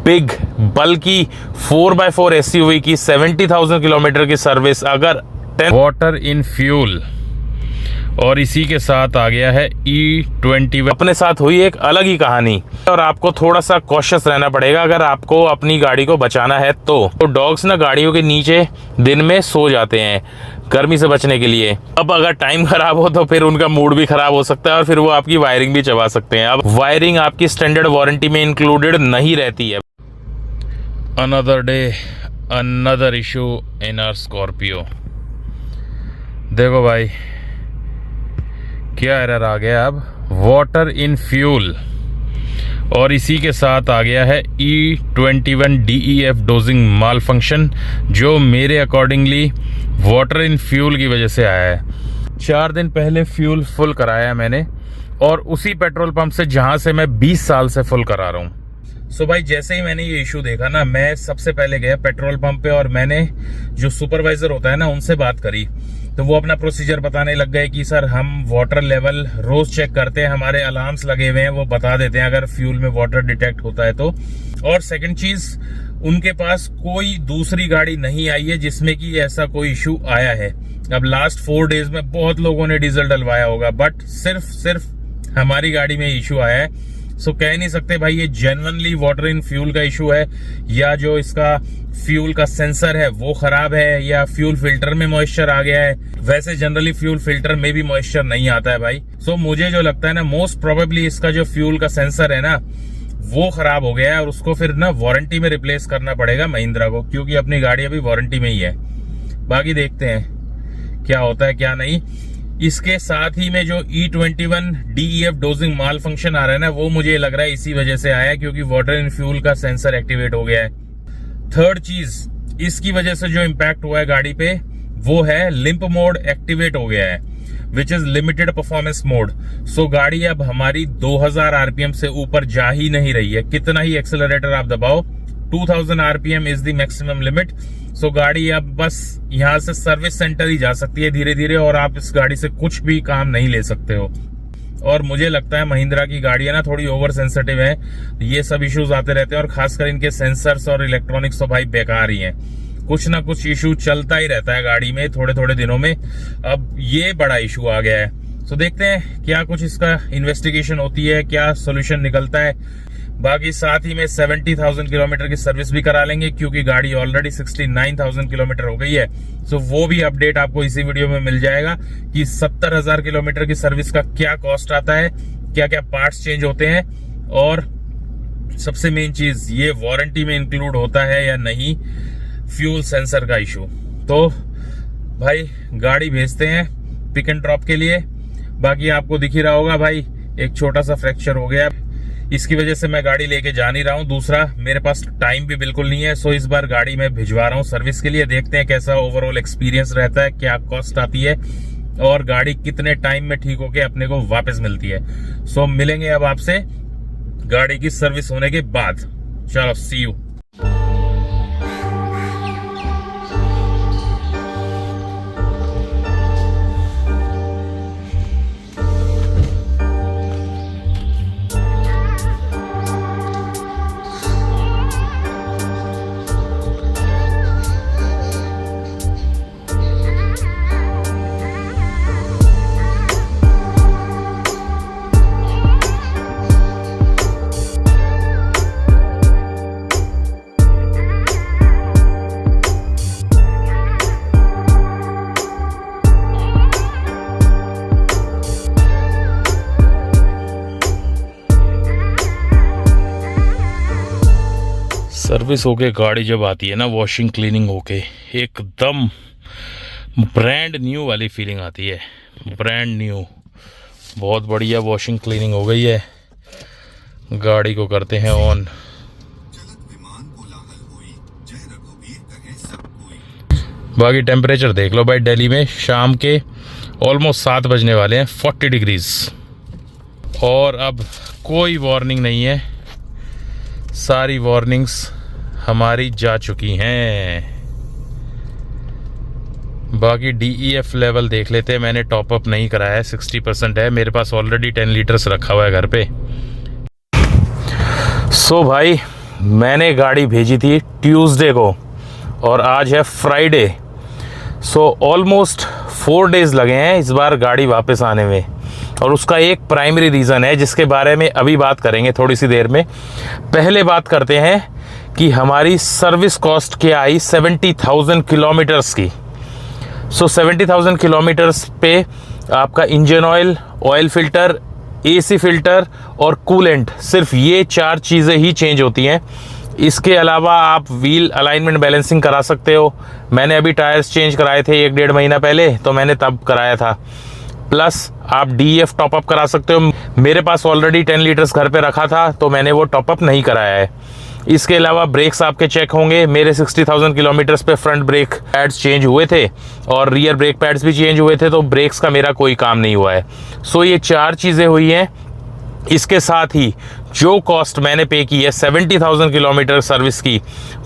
Big बल्कि 4x4 SUV की 70,000 kilometre की सर्विस अगर 10 वाटर इन फ्यूल और इसी के साथ आ गया है E20 अपने साथ हुई एक अलग ही कहानी। और आपको थोड़ा सा कॉशियस रहना पड़ेगा अगर आपको अपनी गाड़ी को बचाना है तो डॉग्स ना गाड़ियों के नीचे दिन में सो जाते हैं गर्मी से बचने के लिए। अब अगर टाइम खराब हो तो फिर उनका मूड भी खराब हो सकता है और फिर वो आपकी वायरिंग भी चबा सकते हैं। अब वायरिंग आपकी स्टैंडर्ड वारंटी में इंक्लूडेड नहीं रहती है। Another day another issue in our Scorpio. देखो भाई क्या एरर आ गया, अब वाटर इन फ्यूल और इसी के साथ आ गया है E21 DEF डोजिंग माल फंक्शन, जो मेरे अकॉर्डिंगली वाटर इन फ्यूल की वजह से आया है। 4 दिन पहले फ्यूल फुल कराया मैंने और उसी पेट्रोल पंप से जहां से मैं 20 साल से फुल करा रहा हूँ। सो भाई जैसे ही मैंने ये इशू देखा ना, मैं सबसे पहले गया पेट्रोल पंप पे और मैंने जो सुपरवाइजर होता है ना उनसे बात करी। तो वो अपना प्रोसीजर बताने लग गए कि सर हम वाटर लेवल रोज चेक करते हैं, हमारे अलार्म्स लगे हुए हैं, वो बता देते हैं अगर फ्यूल में वाटर डिटेक्ट होता है तो। और सेकंड चीज, उनके पास कोई दूसरी गाड़ी नहीं आई है जिसमें कि ऐसा कोई इशू आया है। अब लास्ट 4 डेज में बहुत लोगों ने डीजल डलवाया होगा बट सिर्फ हमारी गाड़ी में इशू आया है। सो कह नहीं सकते भाई ये जेन्युइनली वाटर इन फ्यूल का इशू है या जो इसका फ्यूल का सेंसर है वो खराब है या फ्यूल फिल्टर में मॉइस्चर आ गया है। वैसे जनरली फ्यूल फिल्टर में भी मॉइस्चर नहीं आता है भाई। सो मुझे जो लगता है ना, मोस्ट प्रोबेबली इसका जो फ्यूल का सेंसर है ना वो खराब हो गया है और उसको फिर ना वारंटी में रिप्लेस करना पड़ेगा महिंद्रा को, क्योंकि अपनी गाड़ी अभी वारंटी में ही है। बाकी देखते हैं क्या होता है क्या नहीं। इसके साथ ही में जो E21 DEF डोजिंग माल फंक्शन आ रहा है ना, वो मुझे लग रहा है इसी वजह से आया है क्योंकि वाटर इन फ्यूल का सेंसर एक्टिवेट हो गया है। थर्ड चीज इसकी वजह से जो इम्पैक्ट हुआ है गाड़ी पे वो है लिंप मोड एक्टिवेट हो गया है, which is limited performance mode. So गाड़ी अब हमारी 2000 RPM से ऊपर जा ही नहीं रही है। कितना ही एक्सेलरेटर आप दबाओ, 2000 RPM is the maximum limit. So गाड़ी अब बस यहाँ से सर्विस सेंटर ही जा सकती है धीरे धीरे और आप इस गाड़ी से कुछ भी काम नहीं ले सकते हो। और मुझे लगता है महिंद्रा की गाड़ियां ना थोड़ी ओवर सेंसिटिव है, ये सब इश्यूज आते रहते हैं और खासकर इनके सेंसर्स और इलेक्ट्रॉनिक्स तो भाई बेकार ही हैं। कुछ ना कुछ इशू चलता ही रहता है गाड़ी में थोड़े थोड़े दिनों में। अब ये बड़ा इशू आ गया है। सो देखते हैं क्या कुछ इसका इन्वेस्टिगेशन होती है, क्या सोल्यूशन निकलता है। बाकी साथ ही में 70,000 किलोमीटर की सर्विस भी करा लेंगे क्योंकि गाड़ी ऑलरेडी 69,000 किलोमीटर हो गई है। सो वो भी अपडेट आपको इसी वीडियो में मिल जाएगा कि 70,000 किलोमीटर की सर्विस का क्या कॉस्ट आता है, क्या क्या पार्ट्स चेंज होते हैं और सबसे मेन चीज ये वारंटी में इंक्लूड होता है या नहीं फ्यूल सेंसर का इशू। तो भाई गाड़ी भेजते हैं पिक एंड ड्रॉप के लिए। बाकी आपको दिख ही रहा होगा भाई एक छोटा सा फ्रैक्चर हो गया, इसकी वजह से मैं गाड़ी लेके जा नहीं रहा हूँ। दूसरा मेरे पास टाइम भी बिल्कुल नहीं है, सो इस बार गाड़ी मैं भिजवा रहा हूँ सर्विस के लिए। देखते हैं कैसा ओवरऑल एक्सपीरियंस रहता है, क्या कॉस्ट आती है और गाड़ी कितने टाइम में ठीक होके अपने को वापस मिलती है। सो मिलेंगे अब आपसे गाड़ी की सर्विस होने के बाद। चलो सी यू। सर्विस होके गाड़ी जब आती है ना, वॉशिंग क्लीनिंग होके एकदम ब्रांड न्यू वाली फीलिंग आती है। ब्रांड न्यू, बहुत बढ़िया वॉशिंग क्लीनिंग हो गई है। गाड़ी को करते हैं ऑन। बाकी टेम्परेचर देख लो भाई, दिल्ली में शाम के ऑलमोस्ट 7 बजने वाले हैं, 40 डिग्रीज। और अब कोई वार्निंग नहीं है, सारी वार्निंग्स हमारी जा चुकी हैं। बाकी DEF लेवल देख लेते हैं। मैंने टॉपअप नहीं कराया है, 60% है मेरे पास, ऑलरेडी 10 लीटर्स रखा हुआ है घर पे। सो भाई मैंने गाड़ी भेजी थी ट्यूसडे को और आज है फ्राइडे। सो ऑलमोस्ट 4 डेज़ लगे हैं इस बार गाड़ी वापस आने में, और उसका एक प्राइमरी रीज़न है जिसके बारे में अभी बात करेंगे थोड़ी सी देर में। पहले बात करते हैं कि हमारी सर्विस कॉस्ट क्या आई 70,000 किलोमीटर्स की। 70,000 किलोमीटर्स पे आपका engine oil, oil filter, AC filter और कूलेंट, सिर्फ ये 4 चीज़ें ही चेंज होती हैं। इसके अलावा आप व्हील अलाइनमेंट बैलेंसिंग करा सकते हो। मैंने अभी टायर्स चेंज कराए थे 1-1.5 महीना पहले, तो मैंने तब कराया था। प्लस आप DEF टॉपअप करा सकते हो। मेरे पास ऑलरेडी 10 लीटर्स घर पे रखा था, तो मैंने वो टॉपअप नहीं कराया है। इसके अलावा ब्रेक्स आपके चेक होंगे। मेरे 60,000 किलोमीटर्स पे फ्रंट ब्रेक पैड्स चेंज हुए थे और रियर ब्रेक पैड्स भी चेंज हुए थे, तो ब्रेक्स का मेरा कोई काम नहीं हुआ है। सो ये 4 चीज़ें हुई हैं। इसके साथ ही जो कॉस्ट मैंने पे की है 70,000 किलोमीटर सर्विस की,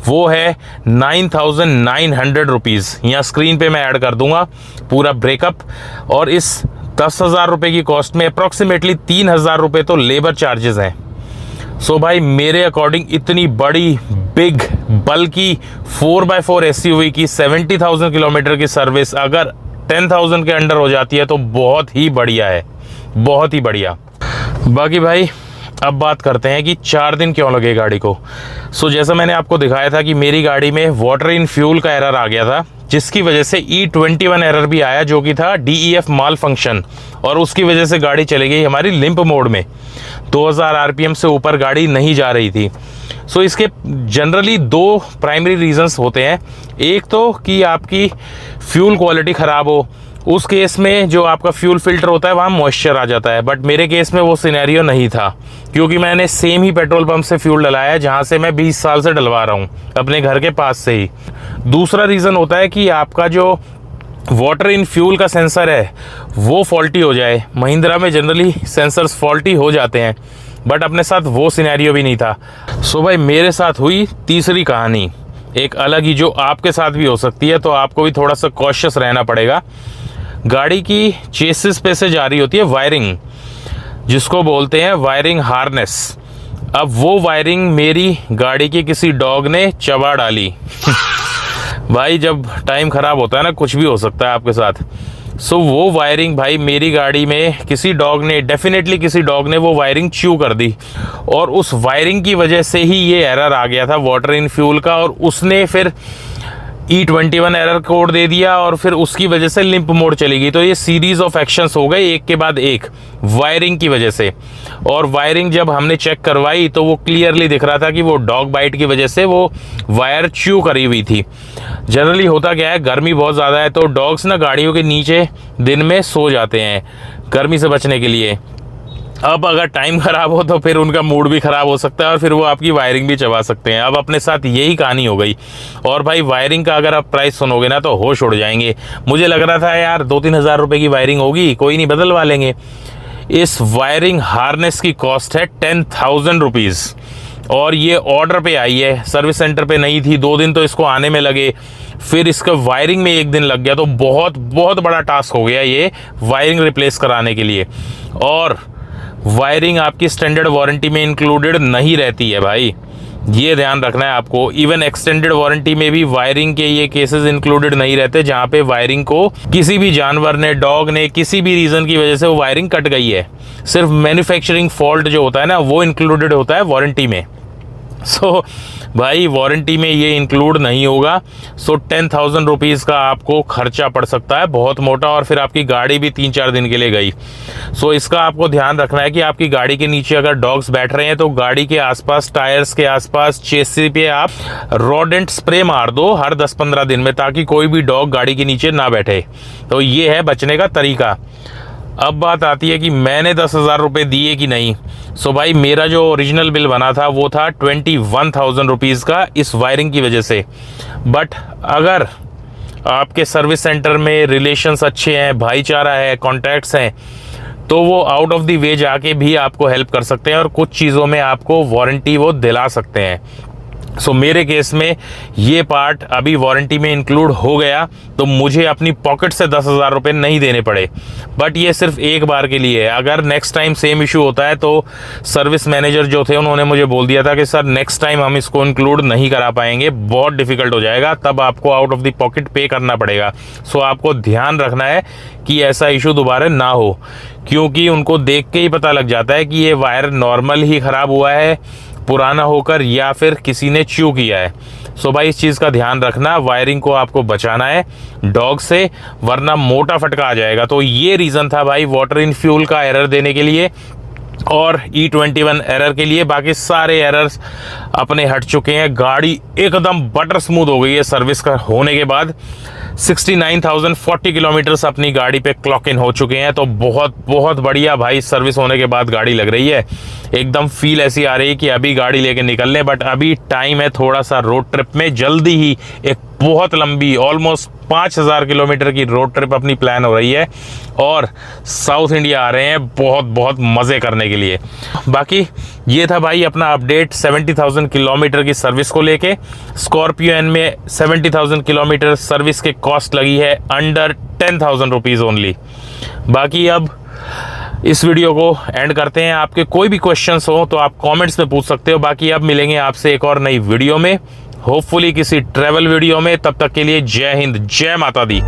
वो है 9,900 रुपीज़। यहाँ स्क्रीन पे मैं ऐड कर दूंगा पूरा ब्रेकअप। और इस 10,000 रुपये की कॉस्ट में अप्रॉक्सीमेटली 3,000 रुपये तो लेबर चार्जेस हैं। सो भाई मेरे अकॉर्डिंग इतनी बड़ी बिग बल्कि 4x4 SUV की 70,000 किलोमीटर की सर्विस अगर 10,000 के अंडर हो जाती है तो बहुत ही बढ़िया है, बहुत ही बढ़िया। बाकी भाई अब बात करते हैं कि 4 दिन क्यों लगे गाड़ी को। सो जैसा मैंने आपको दिखाया था कि मेरी गाड़ी में वाटर इन फ्यूल का एरर आ गया था, जिसकी वजह से E21 एरर भी आया, जो कि था DEF माल फंक्शन, और उसकी वजह से गाड़ी चली गई हमारी लिंप मोड में। 2000 RPM से ऊपर गाड़ी नहीं जा रही थी। सो इसके जनरली 2 प्राइमरी रीजंस होते हैं। एक तो कि आपकी फ्यूल क्वालिटी ख़राब हो, उस केस में जो आपका फ्यूल फिल्टर होता है वहाँ मॉइस्चर आ जाता है। बट मेरे केस में वो सिनेरियो नहीं था, क्योंकि मैंने सेम ही पेट्रोल पंप से फ्यूल डलाया है जहाँ से मैं 20 साल से डलवा रहा हूँ, अपने घर के पास से ही। दूसरा रीज़न होता है कि आपका जो वाटर इन फ्यूल का सेंसर है वो फॉल्टी हो जाए। महिंद्रा में जनरली सेंसर्स फॉल्टी हो जाते हैं, बट अपने साथ वो सिनेरियो भी नहीं था। सो भाई मेरे साथ हुई तीसरी कहानी, एक अलग ही, जो आपके साथ भी हो सकती है, तो आपको भी थोड़ा सा कॉशियस रहना पड़ेगा। गाड़ी की चेसिस पे से जारी होती है वायरिंग, जिसको बोलते हैं वायरिंग हार्नेस। अब वो वायरिंग मेरी गाड़ी की किसी डॉग ने चबा डाली। भाई जब टाइम ख़राब होता है ना, कुछ भी हो सकता है आपके साथ। सो वो वायरिंग भाई मेरी गाड़ी में किसी डॉग ने, डेफिनेटली किसी डॉग ने वो वायरिंग च्यू कर दी, और उस वायरिंग की वजह से ही ये एरर आ गया था वाटर इन फ्यूल का, और उसने फिर E21 एरर कोड दे दिया, और फिर उसकी वजह से लिंप मोड चली गई। तो ये सीरीज ऑफ एक्शंस हो गए एक के बाद एक वायरिंग की वजह से। और वायरिंग जब हमने चेक करवाई तो वो क्लियरली दिख रहा था कि वो डॉग बाइट की वजह से वो वायर च्यू करी हुई थी। जनरली होता क्या है, गर्मी बहुत ज़्यादा है तो डॉग्स ना गाड़ियों के नीचे दिन में सो जाते हैं गर्मी से बचने के लिए। अब अगर टाइम ख़राब हो तो फिर उनका मूड भी ख़राब हो सकता है और फिर वो आपकी वायरिंग भी चबा सकते हैं। अब अपने साथ यही कहानी हो गई। और भाई वायरिंग का अगर आप प्राइस सुनोगे ना तो होश उड़ जाएंगे। मुझे लग रहा था यार 2-3 हज़ार रुपये की वायरिंग होगी, कोई नहीं बदलवा लेंगे। इस वायरिंग हार्नेस की कॉस्ट है 10,000 रुपीज़, और ये ऑर्डर पे आई है, सर्विस सेंटर पे नहीं थी। 2 दिन तो इसको आने में लगे, फिर इसका वायरिंग में 1 दिन लग गया। तो बहुत बहुत बड़ा टास्क हो गया ये वायरिंग रिप्लेस कराने के लिए। और वायरिंग आपकी स्टैंडर्ड वारंटी में इंक्लूडेड नहीं रहती है भाई, ये ध्यान रखना है आपको। इवन एक्सटेंडेड वारंटी में भी वायरिंग के ये केसेस इंक्लूडेड नहीं रहते, जहाँ पे वायरिंग को किसी भी जानवर ने, डॉग ने, किसी भी रीज़न की वजह से वो वायरिंग कट गई है। सिर्फ मैन्युफैक्चरिंग फॉल्ट जो होता है ना, वो इंक्लूडेड होता है वारंटी में। सो भाई वारंटी में ये इंक्लूड नहीं होगा। सो 10,000 रुपीज़ का आपको खर्चा पड़ सकता है, बहुत मोटा, और फिर आपकी गाड़ी भी 3-4 दिन के लिए गई। सो इसका आपको ध्यान रखना है कि आपकी गाड़ी के नीचे अगर डॉग्स बैठ रहे हैं तो गाड़ी के आसपास, टायर्स के आसपास, चेसी पे आप रोडेंट स्प्रे मार दो हर 10-15 दिन में, ताकि कोई भी डॉग गाड़ी के नीचे ना बैठे। तो ये है बचने का तरीका। अब बात आती है कि मैंने 10,000 रुपये दिए कि नहीं। सो भाई मेरा जो ओरिजिनल बिल बना था वो था 21,000 रुपीज़ का इस वायरिंग की वजह से। बट अगर आपके सर्विस सेंटर में रिलेशंस अच्छे हैं, भाईचारा है, कॉन्टैक्ट्स हैं, तो वो आउट ऑफ द वे जाके भी आपको हेल्प कर सकते हैं और कुछ चीज़ों में आपको वारंटी वो दिला सकते हैं। सो मेरे केस में ये पार्ट अभी वारंटी में इंक्लूड हो गया, तो मुझे अपनी पॉकेट से 10,000 रुपये नहीं देने पड़े। बट ये सिर्फ एक बार के लिए है। अगर नेक्स्ट टाइम सेम इशू होता है तो सर्विस मैनेजर जो थे उन्होंने मुझे बोल दिया था कि सर नेक्स्ट टाइम हम इसको इंक्लूड नहीं करा पाएंगे, बहुत डिफिकल्ट हो जाएगा, तब आपको आउट ऑफ द पॉकेट पे करना पड़ेगा। सो आपको ध्यान रखना है कि ऐसा इशू दोबारा ना हो, क्योंकि उनको देख के ही पता लग जाता है कि ये वायर नॉर्मल ही ख़राब हुआ है पुराना होकर, या फिर किसी ने च्यू किया है। सो भाई इस चीज़ का ध्यान रखना, वायरिंग को आपको बचाना है डॉग से, वरना मोटा फटका आ जाएगा। तो ये रीज़न था भाई वाटर इन फ्यूल का एरर देने के लिए और E21 एरर के लिए। बाकी सारे एरर्स अपने हट चुके हैं, गाड़ी एकदम बटर स्मूथ हो गई है सर्विस का होने के बाद। 69,040 किलोमीटर्स अपनी गाड़ी पे क्लॉक इन हो चुके हैं, तो बहुत बहुत बढ़िया भाई सर्विस होने के बाद गाड़ी लग रही है। एकदम फील ऐसी आ रही है कि अभी गाड़ी लेके निकल लें, बट अभी टाइम है थोड़ा सा रोड ट्रिप में। जल्दी ही एक बहुत लंबी ऑलमोस्ट 5,000 किलोमीटर की रोड ट्रिप अपनी प्लान हो रही है और साउथ इंडिया आ रहे हैं बहुत बहुत मज़े करने के लिए। बाकी ये था भाई अपना अपडेट 70,000 किलोमीटर की सर्विस को लेके। स्कॉर्पियो एन में 70,000 किलोमीटर सर्विस के कॉस्ट लगी है अंडर 10,000 रुपीज़ ओनली। बाकी अब इस वीडियो को एंड करते हैं। आपके कोई भी क्वेश्चंस हो तो आप कमेंट्स में पूछ सकते हो। बाकी अब मिलेंगे आपसे एक और नई वीडियो में, होपफुली किसी ट्रैवल वीडियो में। तब तक के लिए जय हिंद, जय माता दी।